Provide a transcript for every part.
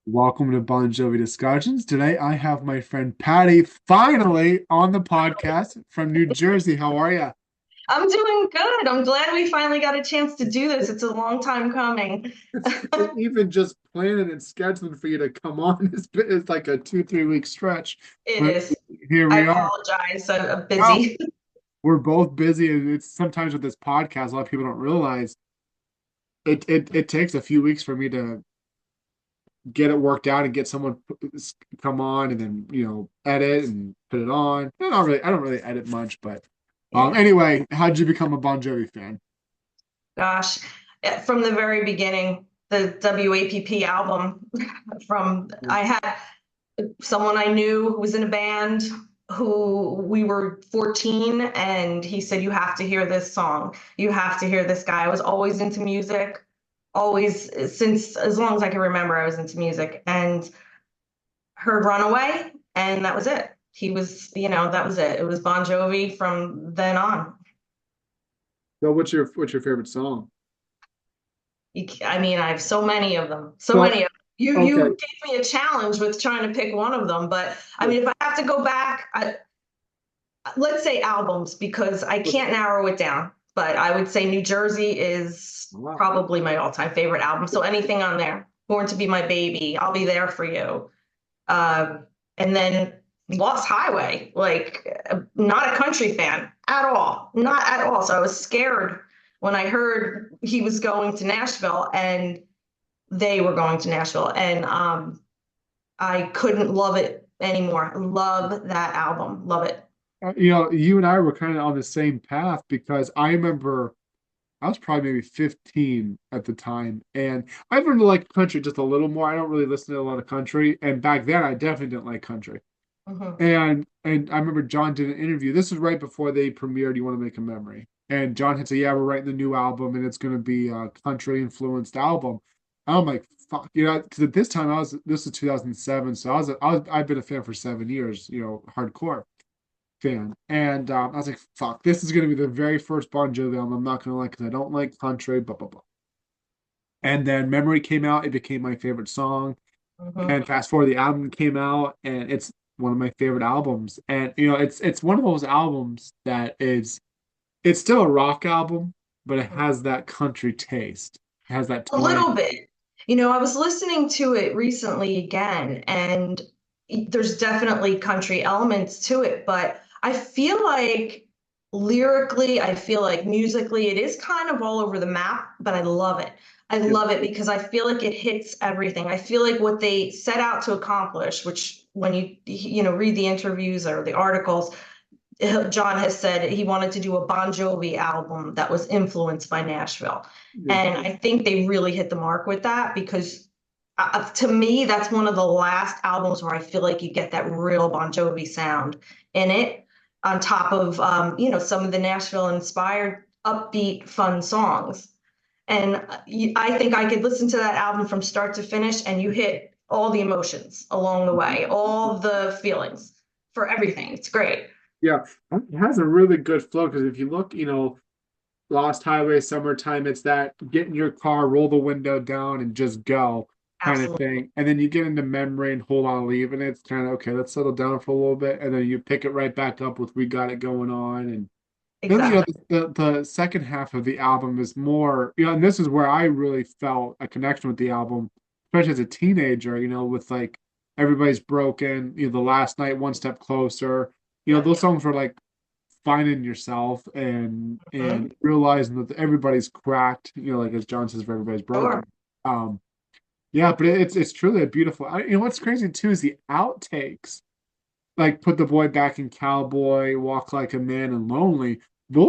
Welcome to Bon Jovi Discussions. Today I have my friend Patty finally on the podcast from New Jersey. How are you? I'm doing good. I'm glad we finally got a chance to do this. It's a long time coming. Even just planning and scheduling for you to come on is like a 2, 3 week stretch. It But is. here I we are. apologize. I'm Well, busy. we're both busy, and it's sometimes with this podcast, a lot of people don't realize it takes a few weeks for me to get it worked out and get someone come on and then edit and put it on. I don't really edit much, but Yeah. anyway, how did you become a Bon Jovi fan? Gosh, from the very beginning, the WAPP album from I had someone I knew who was in a band who we were 14 and he said, "You have to hear this song. You have to hear this guy." I was always into music, always since as long as I can remember, I was into music and heard Runaway, and that was it. He was, that was it. It was Bon Jovi from then on. So what's your favorite song? I mean, I have so many of them, so Well, many of them. You okay. gave me a challenge with trying to pick one of them, but I mean, if I have to go back, let's say albums because I can't narrow it down. But I would say New Jersey is Wow. probably my all-time favorite album. So anything on there, Born to Be My Baby, I'll Be There for You. And then Lost Highway, like not a country fan at all, not at all. So I was scared when I heard he was going to Nashville and they were going to Nashville, and I couldn't love it anymore. Love that album, love it. You and I were kind of on the same path because I remember I was probably maybe 15 at the time, and I've learned to like country just a little more. I don't really listen to a lot of country, and back then I definitely didn't like country. Mhm. And I remember John did an interview. This was right before they premiered "You Want to Make a Memory," and John had said, "Yeah, we're writing the new album, and it's going to be a country influenced album." I'm like, "Fuck," because at this time this is 2007, so I've been a fan for 7 years, hardcore fan, and I was like, "Fuck, this is going to be the very first Bon Jovi album I'm not going to like because I don't like country." Blah blah blah. And then "Memory" came out; it became my favorite song. Mhm. And fast forward, the album came out, and it's one of my favorite albums. And it's one of those albums that it's still a rock album, but it has that country taste. It has that A twang. little bit. I was listening to it recently again, and there's definitely country elements to it, but I feel like lyrically, I feel like musically, it is kind of all over the map, but I love it. I Yep. love it because I feel like it hits everything. I feel like what they set out to accomplish, which when you read the interviews or the articles, John has said he wanted to do a Bon Jovi album that was influenced by Nashville. Yep. And I think they really hit the mark with that because to me, that's one of the last albums where I feel like you get that real Bon Jovi sound in it, on top of, some of the Nashville inspired, upbeat, fun songs. And I think I could listen to that album from start to finish and you hit all the emotions along the way, all the feelings for everything. It's great. Yeah, it has a really good flow because if you look, Lost Highway, Summertime, it's that get in your car, roll the window down, and just go kind of Absolutely. thing. And then you get into Memory and Hold On Leave, and it's kind of okay, let's settle down for a little bit. And then you pick it right back up with We Got It Going On. And then, Exactly. the second half of the album is more, and this is where I really felt a connection with the album, especially as a teenager, with like Everybody's Broken, The Last Night, One Step Closer. Yeah. Those songs were like finding yourself and Mhm. realizing that everybody's cracked, like as John says, everybody's broken. Sure. Um, yeah, but it's truly a beautiful. What's crazy too is the outtakes, like "Put the Boy Back in Cowboy," "Walk Like a Man," and "Lonely."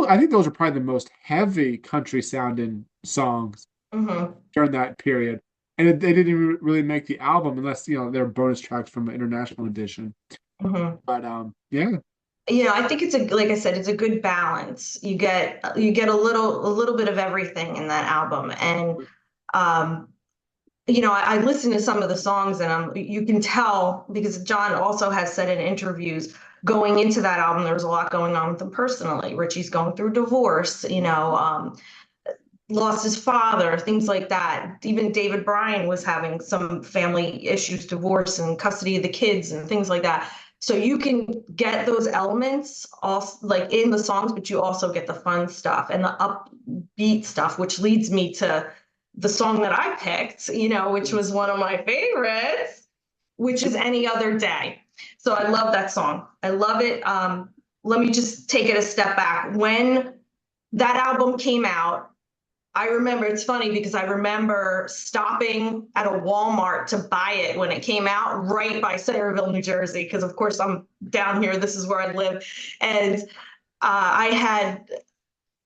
I think those are probably the most heavy country sounding songs Hmm. during that period. And they didn't really make the album unless they're bonus tracks from the international edition. Hmm. But yeah. I think like I said, it's a good balance. You get a little bit of everything in that album, and um, I listen to some of the songs, and you can tell because John also has said in interviews going into that album, there was a lot going on with him personally. Richie's going through divorce, lost his father, things like that. Even David Bryan was having some family issues, divorce and custody of the kids and things like that. So you can get those elements also like in the songs, but you also get the fun stuff and the upbeat stuff, which leads me to the song that I picked, which was one of my favorites, which is Any Other Day. So I love that song. I love it. Let me just take it a step back. When that album came out, I remember it's funny because I remember stopping at a Walmart to buy it when it came out right by Centerville, New Jersey, because of course I'm down here. This is where I live. And I had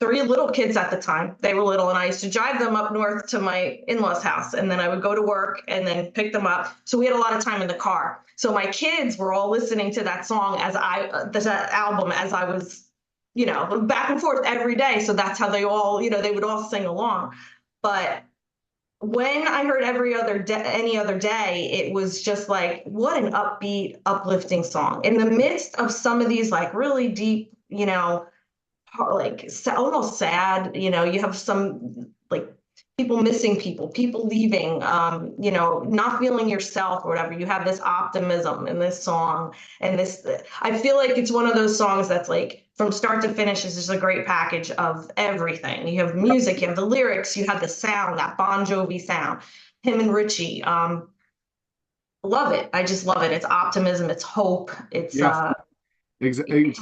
three little kids at the time. They were little, and I used to drive them up north to my in-laws' house, and then I would go to work and then pick them up. So we had a lot of time in the car. So my kids were all listening to that song that album as I was, back and forth every day. So that's how they all, they would all sing along. But when I heard Any Other Day, it was just like, what an upbeat, uplifting song. In the midst of some of these like really deep, like almost sad, you have some like people missing people leaving, not feeling yourself or whatever. You have this optimism in this song, and this I feel like it's one of those songs that's like from start to finish is just a great package of everything. You have music, you have the lyrics, you have the sound, that Bon Jovi sound, him and Richie. Love it. I just love it. It's optimism, it's hope, it's Yeah, it's exactly.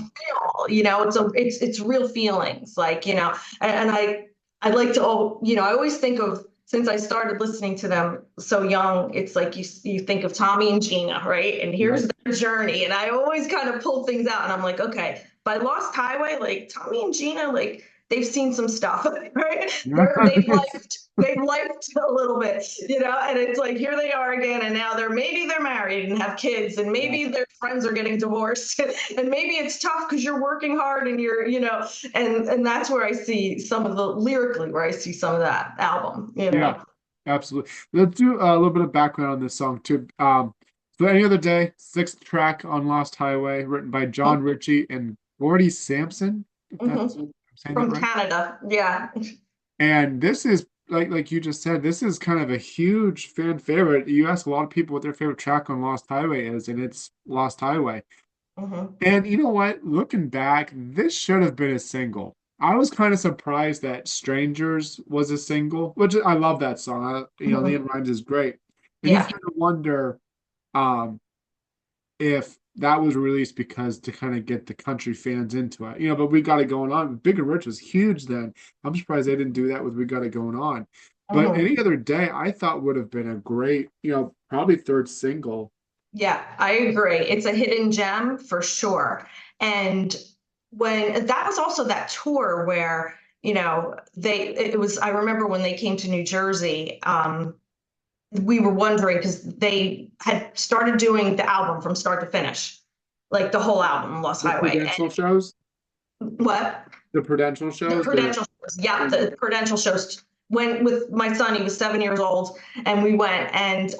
real, it's real feelings, like, and I like to, I always think of, since I started listening to them so young, it's like you think of Tommy and Gina, right? And here's their journey. And I always kind of pull things out and I'm like, okay, by Lost Highway, like Tommy and Gina, like they've seen some stuff, right? They've lifed a little bit, and it's like here they are again, and now they're married and have kids, and Yeah. maybe their friends are getting divorced, and maybe it's tough because you're working hard and you're, and that's where I see some of the lyrically where I see some of that album. Yeah, absolutely. Let's do a little bit of background on this song too. So Any Other Day, sixth track on Lost Highway, written by John Ritchie and Gordy Sampson, if that's Hmm. I'm saying that From right. Canada, yeah. And this is like you just said, this is kind of a huge fan favorite. You ask a lot of people what their favorite track on Lost Highway is, and it's Lost Highway. Hmm. And you know what? Looking back, this should have been a single. I was kind of surprised that Strangers was a single, which I love that song. Hmm. Leon Rimes is great. And you Yeah. kind of wonder um, if that was released because to kind of get the country fans into it, but We Got It Going On. Big and Rich was huge then. I'm surprised they didn't do that with We Got It Going On. But Hmm. Any Other Day, I thought would have been a great, probably third single. Yeah, I agree. It's a hidden gem for sure. And when that was also that tour where, it was, I remember when they came to New Jersey, we were wondering because they had started doing the album from start to finish, like the whole album, Lost The Highway. Prudential shows, And what? the Prudential The shows, Prudential shows. Yeah, the Prudential shows. Went with my son, he was 7 years old, and we went, and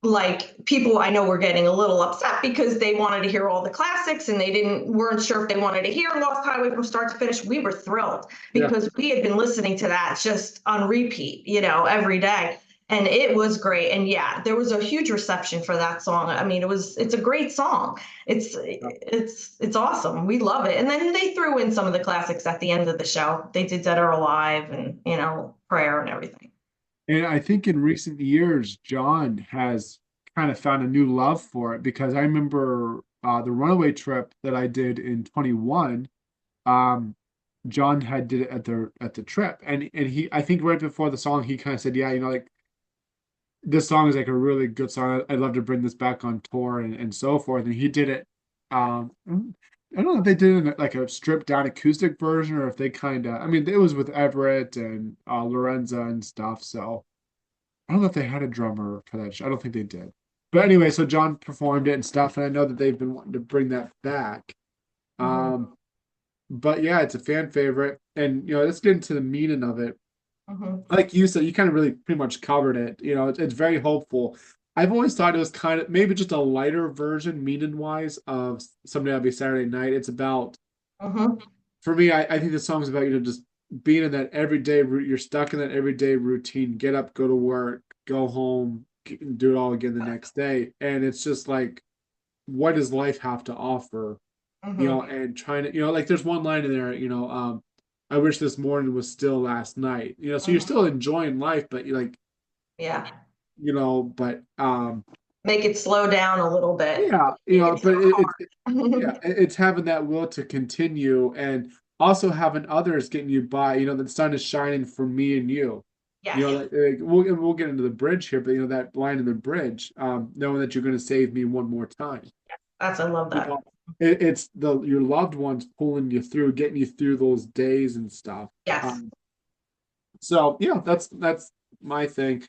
like people I know were getting a little upset because they wanted to hear all the classics and they weren't sure if they wanted to hear Lost Highway from start to finish. We were thrilled yeah. because we had been listening to that just on repeat, every day. And it was great. And yeah, there was a huge reception for that song. I mean, it's a great song. It's awesome. We love it. And then they threw in some of the classics at the end of the show. They did Dead or Alive and, Prayer and everything. And I think in recent years, John has kind of found a new love for it because I remember the runaway trip that I did in 21. Um, John had did it at the trip, and he I think right before the song he kind of said, yeah, like this song is like a really good song. I'd love to bring this back on tour and so forth. And he did it. I don't know if they did it in like a stripped down acoustic version or if they kind of. I mean, it was with Everett and Lorenza and stuff, so. I don't know if they had a drummer for that show. I don't think they did. But anyway, so John performed it and stuff, and I know that they've been wanting to bring that back. Hmm. But yeah, it's a fan favorite. And let's get into the meaning of it. Hmm. Like you said, you kind of really pretty much covered it. It's very hopeful. I've always thought it was kind of maybe just a lighter version, meaning wise, of Someday I'll Be Saturday Night. It's about Hmm. for me, I think the song's about, just being in that everyday you're stuck in that everyday routine, get up, go to work, go home, do it all again the next day. And it's just like, what does life have to offer? Hmm. And trying to, like there's one line in there, I wish this morning was still last night. So you're Hmm. still enjoying life, but you're like, Yeah. but Make it slow down a little bit. yeah, Make it but yeah, hard. it's having that will to continue and also having others getting you by. The sun is shining for me and you. Yes. Like, we'll get into the bridge here, but that line in the bridge, knowing that you're going to save me one more time. I love You that. know, it's your loved ones pulling you through, getting you through those days and stuff. Yes. Um, so yeah, that's my thing.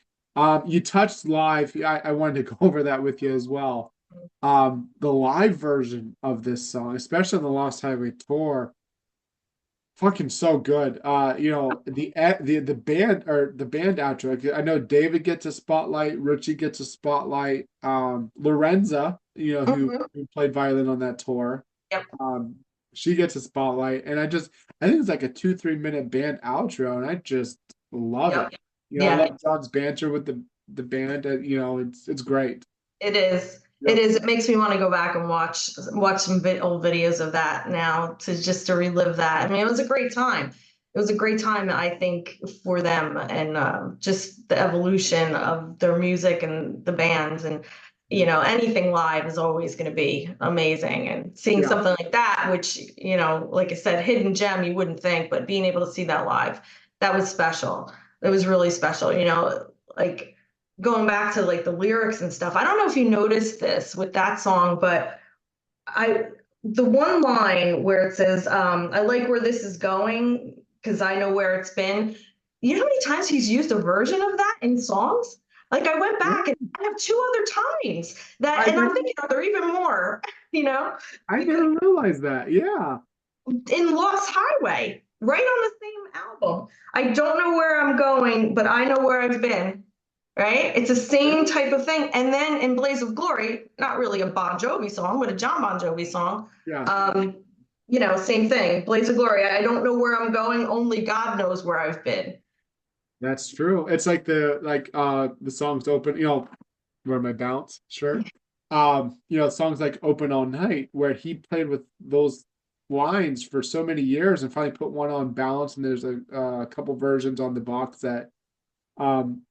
You touched live. I wanted to go over that with you as well. The live version of this song, especially on the Lost Highway tour, fucking so good. The band or the band outro. I know David gets a spotlight, Richie gets a spotlight. Lorenza, Mhm. who played violin on that tour, Yep. um, she gets a spotlight, and I think it's like a 2-3 minute band outro, and I just love Yep. it. I Yeah. love John's banter with the band. It's great. It is. It Yep. is. It makes me want to go back and watch some old videos of that now to just to relive that. I mean, it was a great time. It was a great time, I think, for them and just the evolution of their music and the bands and anything live is always going to be amazing. And seeing Yeah. something like that, which like I said, hidden gem, you wouldn't think, but being able to see that live, that was special. It was really special. Like going back to like the lyrics and stuff. I don't know if you noticed this with that song, but I the one line where it says, I like where this is going because I know where it's been. You know how many times he's used a version of that in songs? Like I went back and I have two other times that, I and I'm never thinking, are there even more? You know, I because never realized that. Yeah. in Lost Highway, right on the same album. I don't know where I'm going, but I know where I've been. Right? It's the same Yeah. type of thing. And then in Blaze of Glory, not really a Bon Jovi song, but a John Bon Jovi song. Yeah. Um, same thing. Blaze of Glory. I don't know where I'm going. Only God knows where I've been. That's true. It's like the songs open, wear my bounce shirt. Songs like Open All Night, where he played with those lines for so many years and finally put one on balance, and there's a couple versions on the box set.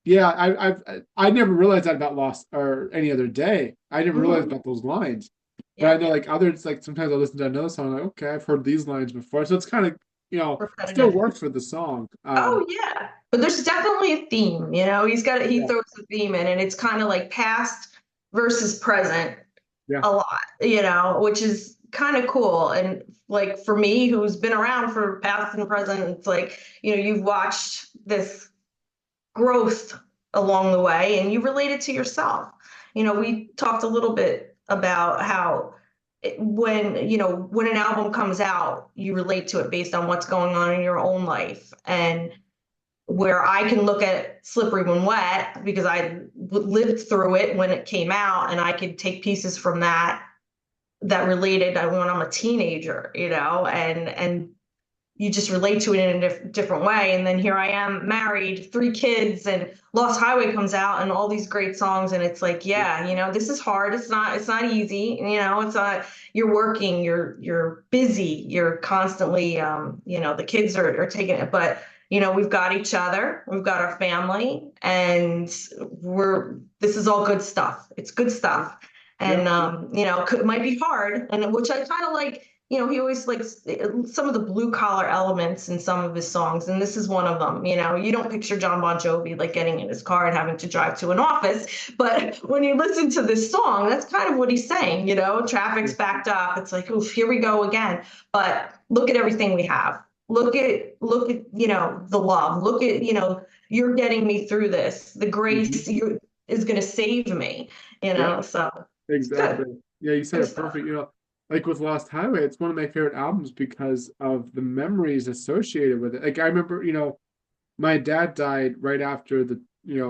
Yeah, I never realized that about Lost or Any Other Day. I never realized Mhm. about those lines. But I Yep. know like others, like sometimes I listen to another song, like, okay, I've heard these lines before. So it's kind of, still Repetitive. works for the song. Oh yeah. But there's definitely a theme, he Yeah, throws a theme in and it's kind of like past versus present yeah. a lot, which is kind of cool. And like for me, who's been around for past and present, it's like, you've watched this growth along the way and you relate it to yourself. We talked a little bit about how when an album comes out, you relate to it based on what's going on in your own life. And where I can look at Slippery When Wet because I lived through it when it came out and I could take pieces from that related when I'm a teenager, and you just relate to it in a different way. And then here I am, married, 3 kids, and Lost Highway comes out, and all these great songs, and it's like, yeah, this is hard. It's not easy. It's not. You're working, you're busy, you're constantly, the kids are taking it, but we've got each other, we've got our family, and this is all good stuff. It's good stuff. And Yep. it might be hard, and which I kind of like. He always likes some of the blue collar elements in some of his songs, and this is one of them. You don't picture John Bon Jovi like getting in his car and having to drive to an office, but when you listen to this song, that's kind of what he's saying. Traffic's backed up. It's like, oof, here we go again. But look at everything we have. Look at the love. Look at you're getting me through this. The Mhm. grace is going to save me. Yep. So it's good. Exactly. Yeah, you said Good it stuff. perfect. Like with Lost Highway, it's one of my favorite albums because of the memories associated with it. Like I remember, my dad died right after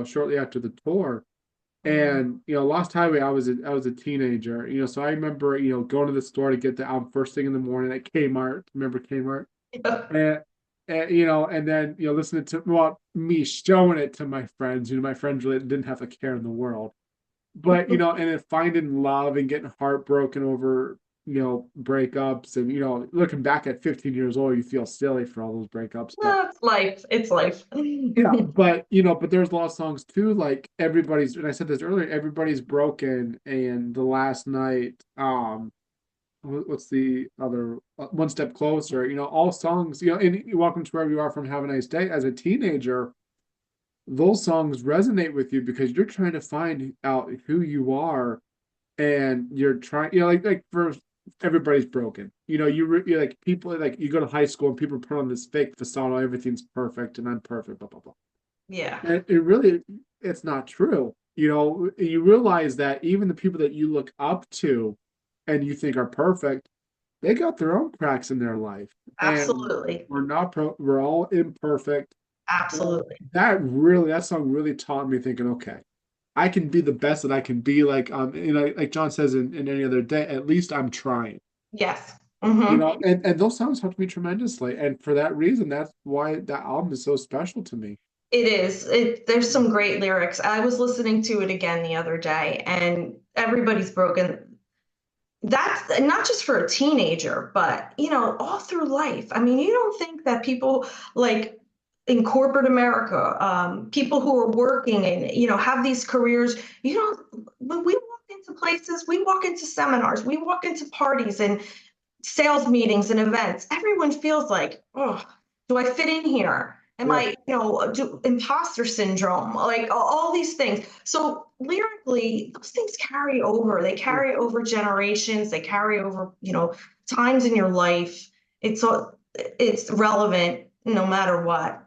shortly after the tour. Mhm. And Lost Highway, I was a teenager, so I remember, going to the store to get the album first thing in the morning at Kmart. Remember Kmart? and then listening to well, me showing it to my friends. My friends really didn't have a care in the world, but and then finding love and getting heartbroken over breakups, and looking back at 15 years old, you feel silly for all those breakups, but Well, it's life. It's life. yeah, but there's a lot of songs too, like everybody's, and I said this earlier, everybody's broken, and the last night, what's the other, one step closer, all songs, and welcome to wherever you are from Have a Nice Day. As a teenager, those songs resonate with you because you're trying to find out who you are, and you're trying, like for everybody's broken. You're like people, like you go to high school and people put on this fake facade, oh, everything's perfect and I'm perfect, blah blah blah. Yeah, And it really, it's not true. You realize that even the people that you look up to and you think are perfect, they got their own cracks in their life, and absolutely. we're all imperfect. And Absolutely. that song really taught me, thinking, okay, I can be the best that I can be. Like like John says in Any Other Day, at least I'm trying. Yes. Hmm. And those songs helped me tremendously. And for that reason, that's why that album is so special to me. It is. There's some great lyrics. I was listening to it again the other day, and everybody's broken. That's not just for a teenager, but all through life. I mean, you don't think that people like in corporate America, people who are working and have these careers, when we walk into places, we walk into seminars, we walk into parties and sales meetings and events, everyone feels like, oh, do I fit in here? Am Yeah. I, imposter syndrome, like all these things. So lyrically, those things carry over. They Yeah. carry over generations. They carry over, times in your life. It's relevant no matter what.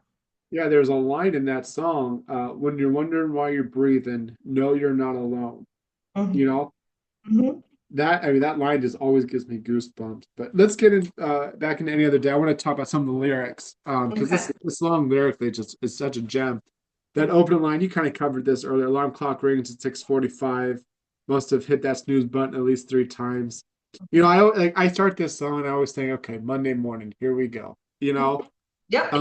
Yeah, there's a line in that song, when you're wondering why you're breathing, know you're not alone. You Hmm. know, Hmm. that line just always gives me goosebumps. But let's get in back into Any Other Day. I want to talk about some of the lyrics, because Okay. this song lyrically just is such a gem. That opening line, you kind of covered this earlier. Alarm clock rings at 6:45. Must have hit that snooze button at least 3 times. I start this song and I always think, okay, Monday morning, here we go. Yep.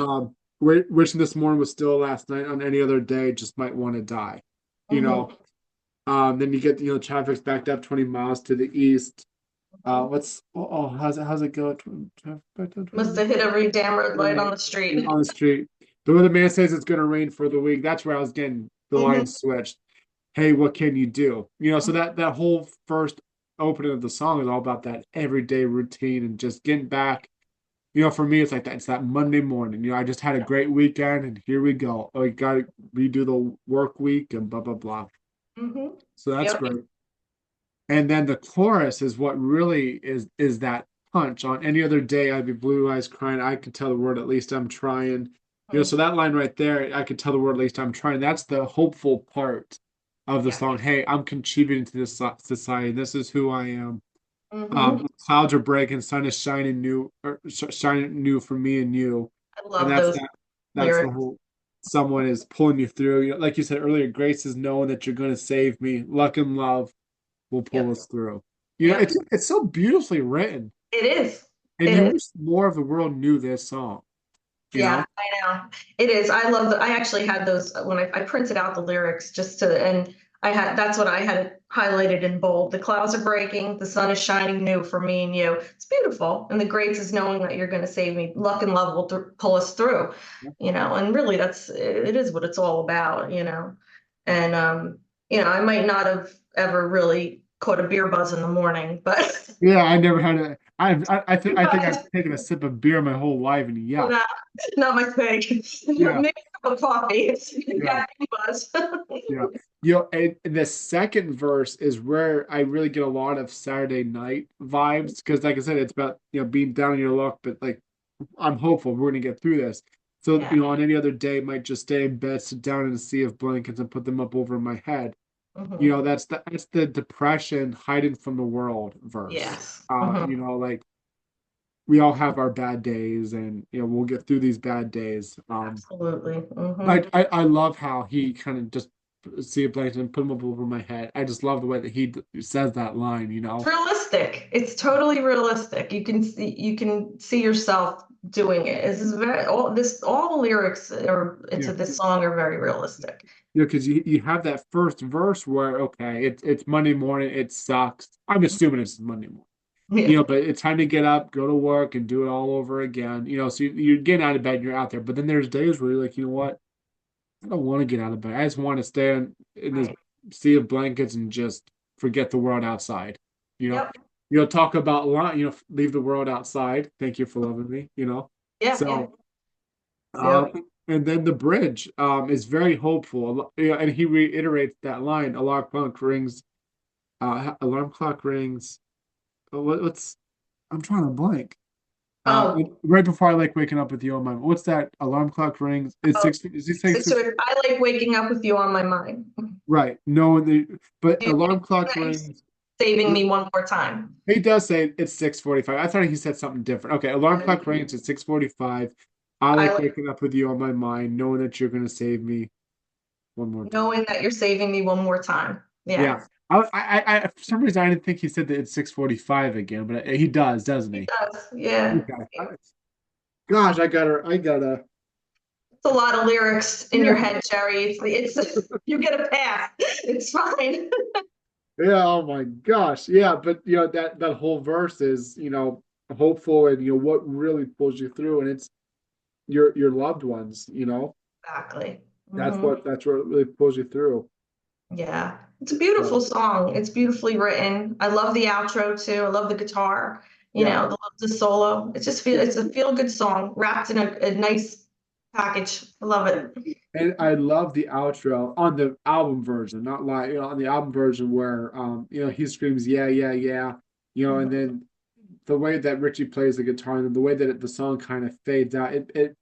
Wishing this morning was still last night. On any other day, just might want to die. You know, Hmm. then you get, traffic's backed up 20 miles to the east. Hmm. How's it go? Traffic backed up 20 Must have hit every damn red light on the miles street. on the street. The weatherman says it's going to rain for the week. That's where I was getting the line Hmm. switched. Hey, what can you do? So that whole first opening of the song is all about that everyday routine and just getting back. For me, it's like that. It's that Monday morning. I just had a great weekend, and here we go. Oh, we got to redo the work week and blah blah blah. Hmm. So that's Yep. great. And then the chorus is what really is that punch. On any other day, I'd be blue eyes crying. I could tell the word, at least I'm trying. So that line right there, I could tell the word, at least I'm trying. That's the hopeful part of the Yeah. song. Hey, I'm contributing to this society. This is who I am. Hmm. Clouds are breaking, sun is shining new, or shining new for me and you. I And love those that's the lyrics. whole, someone is pulling you through. Like you said earlier, grace is knowing that you're going to save me. Luck and love will pull Yep. us through. Yep. It's so beautifully written, It is. and It you is. wish more of the world knew this song. You Yeah, know, I know. It is. I actually had those when I printed out the lyrics and that's what I had highlighted in bold. The clouds are breaking, the sun is shining new for me and you. It's beautiful. And the greats is knowing that you're going to save me. Luck and love will pull us through, and really it is what it's all about. And, I might not have ever really caught a beer buzz in the morning, but yeah. I never had a. I think I've taken a sip of beer my whole life, and yuck. not, not my thing. Yeah, Maybe a cup of coffee. It's yeah. caffeine buzz. Yeah. And the second verse is where I really get a lot of Saturday night vibes, because, like I said, it's about, being down in your luck, but like, I'm hopeful we're gonna get through this. So, Yeah. on any other day, might just stay in bed, sit down in a sea of blankets and put them up over my head. Hmm. That's the depression hiding from the world verse. Yes. Hmm. Like, we all have our bad days, and we'll get through these bad days. Absolutely. Hmm. I love how he kind of just sea of blankets and put them up over my head. I just love the way that he says that line, you It's know? realistic. It's totally realistic. You can see yourself doing it. This is very all the lyrics or Yeah. into this song are very realistic. You know, because you have that first verse where, okay, it's Monday morning, it sucks. I'm assuming it's Monday morning. Yeah, But it's time to get up, go to work, and do it all over again. So you're getting out of bed and you're out there. But then there's days where you're like, you know what? I don't want to get out of bed. I just want to stay in this right. sea of blankets and just forget the world outside. You know, Yep. talk about leave the world outside. Thank you for loving me. Yeah, yeah. So, Yep. and then the bridge is very hopeful. And he reiterates that line: alarm clock rings. What's I'm trying to blank. Oh, Right before I like waking up with you on my. What's that? Alarm clock rings. It's oh. 6. Is he saying six? I like waking up with you on my mind. Right. No, but You alarm clock you're rings. saving me one more time. He does say it's 6:45. I thought he said something different. Okay, alarm clock rings at 6:45. I I like like waking up with you on my mind, knowing that you're gonna save me one more time. knowing that you're saving me one more time. Yeah, Yeah. For some reason I didn't think he said that it's 6:45 again, but he does, doesn't he he? does. Yeah. Okay. Gosh, I gotta. It's a lot of lyrics in your Yeah. head, Jerry. It's you get a pass. It's fine. Yeah, oh my gosh. Yeah, but that whole verse is, hopeful and what really pulls you through and it's your loved ones. Exactly. That's Hmm. what really pulls you through. Yeah. It's a beautiful So, song. It's beautifully written. I love the outro too. I love the guitar, yeah. the solo. It's a feel good song wrapped in a nice package. I love it. And I love the outro on the album version, not like, on the album version where he screams, yeah, yeah, yeah, and Mhm. then the way that Richie plays the guitar and the way that the song kind of fades out, it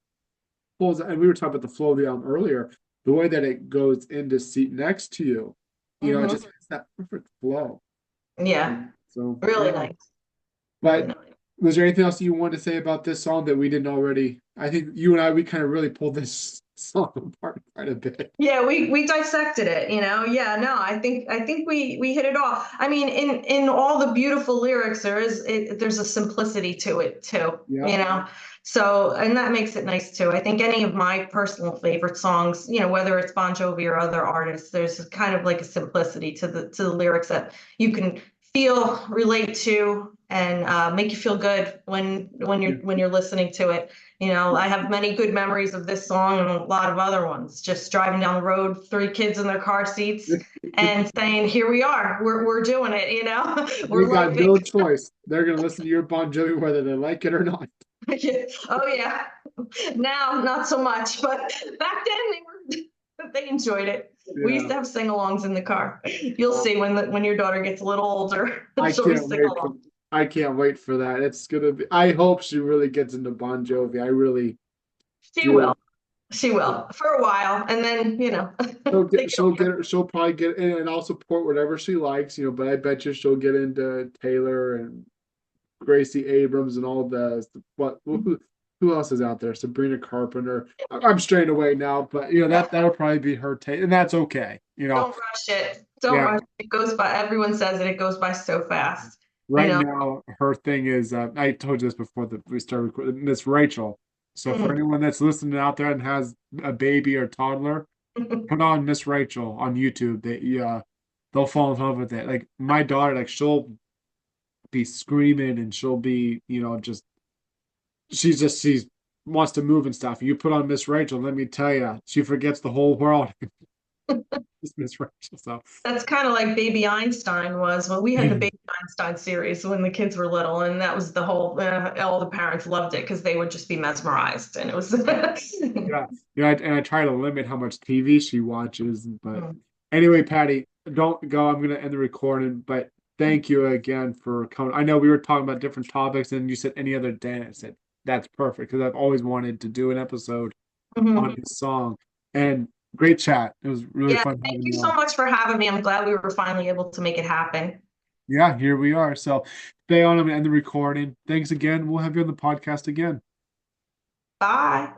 pulls, and we were talking about the flow of the album earlier, the way that it goes into Seat Next to You, it just Mhm. has that perfect flow. Yeah. So, Really yeah. nice. Really But nice. was there anything else you wanted to say about this song that we didn't already? I think you and I, we kind of really pulled this song apart quite a bit. Yeah, we dissected it, you know. Yeah, no, I think we hit it all. I mean, in all the beautiful lyrics, there's a simplicity to it too, Yeah. you know. So, and that makes it nice too. I think any of my personal favorite songs, whether it's Bon Jovi or other artists, there's kind of like a simplicity to the lyrics that you can feel, relate to, and make you feel good when you're Yeah. when you're listening to it. I have many good memories of this song and a lot of other ones. Just driving down the road, three kids in their car seats and saying, "Here we are. We're doing it, you know. They We're got lifing." no choice. They're gonna listen to your Bon Jovi whether they like it or not. Oh yeah. Now, not so much, but back then they enjoyed it. We used Yeah. to have sing-alongs in the car. You'll see when your daughter gets a little older, I she'll be can't singing wait for along. I can't wait for that. It's gonna be I hope she really gets into Bon Jovi. I really She do. will. She will for a while, and then they get older. She'll probably get in and I'll support whatever she likes, but I bet you she'll get into Taylor and Gracie Abrams and all what who else is out there? Sabrina Carpenter. I'm straying away now, but that'll probably be her take, and that's okay. Don't rush it. Don't Yeah. rush it. It goes by, everyone says it goes by so fast. You Right know, now, her thing is I told you this before that we started recording, Miss Rachel. So for Mhm. anyone that's listening out there and has a baby or toddler, put on Miss Rachel on YouTube. They'll fall in love with it. Like my daughter, like she'll be screaming and she'll be, just she wants to move and stuff. You put on Miss Rachel, let me tell you, she forgets the whole world. It's Miss Rachel. So That's kind of like Baby Einstein was when we had the Baby Einstein series when the kids were little, and that was the whole, all the parents loved it because they would just be mesmerized, and it was. yeah, and I try to limit how much TV she watches. But anyway, Patty, don't go. I'm gonna end the recording. But thank you again for coming. I know we were talking about different topics, and you said any other day. And I said that's perfect because I've always wanted to do an episode on Mhm. this song. And great chat. It was really Yeah, fun thank having you you so on. much for having me. I'm glad we were finally able to make it happen. Yeah, here we are. So stay on. I'm gonna end the recording. Thanks again. We'll have you on the podcast again. Bye.